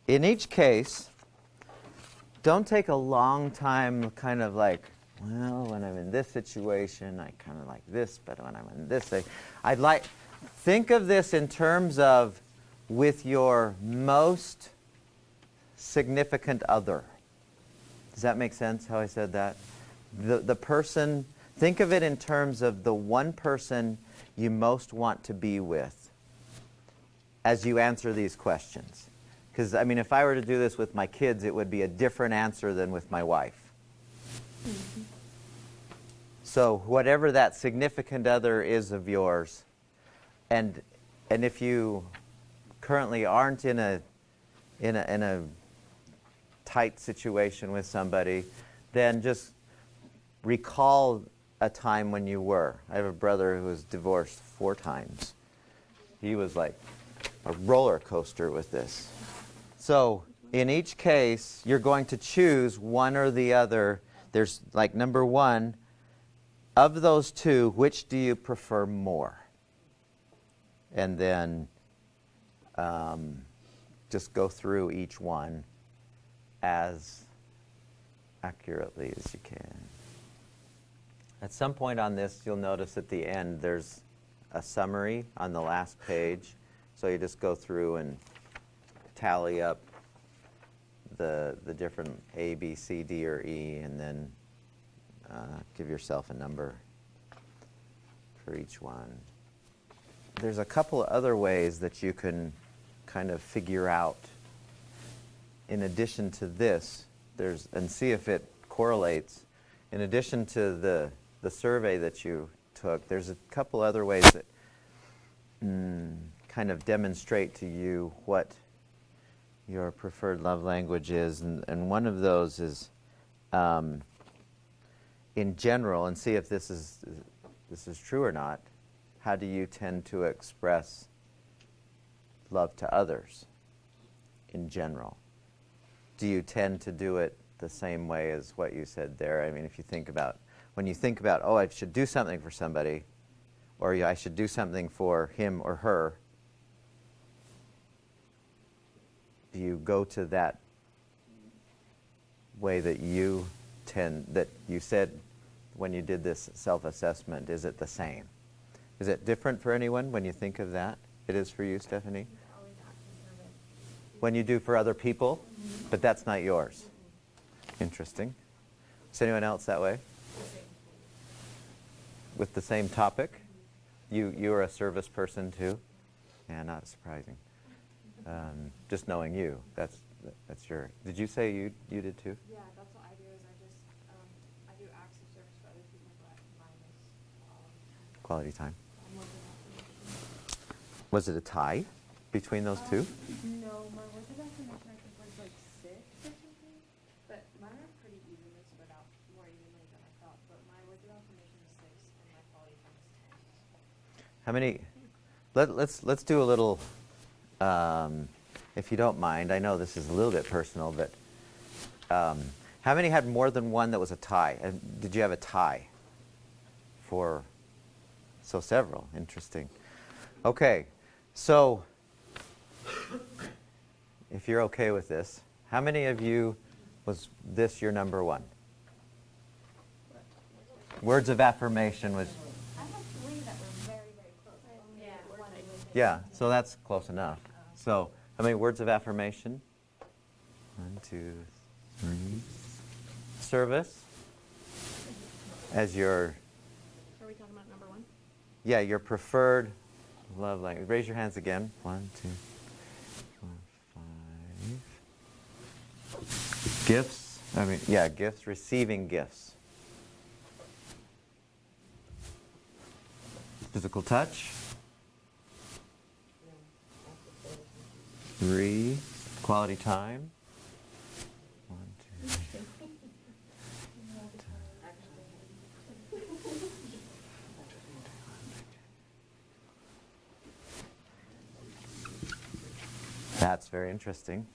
in each case, don't take a long time kind of like, well, when I'm in this situation, I kind of like this, but when I'm in this, think of this in terms of with your most significant other. Does that make sense how I said that? The person, think of it in terms of the one person you most want to be with as you answer these questions. Because, I mean, if I were to do this with my kids, it would be a different answer than with my wife. Mm-hmm. So whatever that significant other is of yours, and if you currently aren't in a tight situation with somebody, then just recall a time when you were. I have a brother who was divorced 4 times. He was like a roller coaster with this. So in each case, you're going to choose one or the other. There's like number 1, of those 2, which do you prefer more? And then just go through each one as accurately as you can. At some point on this, you'll notice at the end there's a summary on the last page. So you just go through and tally up the different A, B, C, D, or E, and then give yourself a number for each one. There's a couple of other ways that you can kind of figure out, in addition to this, and see if it correlates. In addition to the survey that you took, there's a couple other ways that kind of demonstrate to you what your preferred love language is, and one of those is in general, and see if this is true or not. How do you tend to express love to others in general? Do you tend to do it the same way as what you said there? I mean, if you think about, when you think about, oh, I should do something for somebody, or I should do something for him or her, do you go to that way that you said when you did this self-assessment? Is it the same? Is it different for anyone when you think of that? It is for you, Stephanie? When you do for other people, but that's not yours. Interesting. Is anyone else that way? With the same topic? You're a service person too? Yeah, not surprising. Just knowing you, that's your. Did you say you did too? Yeah, that's what I do. Is I do acts of service for other people, but mine is quality time. Was it a tie between those two? No, my words of affirmation I think was like 6 or something, but mine are pretty evenly spread out, more evenly than I thought. But my words of affirmation is 6, and my quality time is 10. How many? Let's do a little. If you don't mind, I know this is a little bit personal, but how many had more than one that was a tie? Did you have a tie? So several. Interesting. Okay, so if you're okay with this, how many of you was this your number 1? Words of affirmation was. I have 3 that were very, very close. Yeah, so that's close enough. So, how many words of affirmation? 1, 2, 3. Service as your. Are we talking about number 1? Yeah, your preferred love language. Raise your hands again. 1, 2, 4, 5. Gifts. Gifts. Receiving gifts. Physical touch. 3. Quality time. 1, 2, 3. That's very interesting.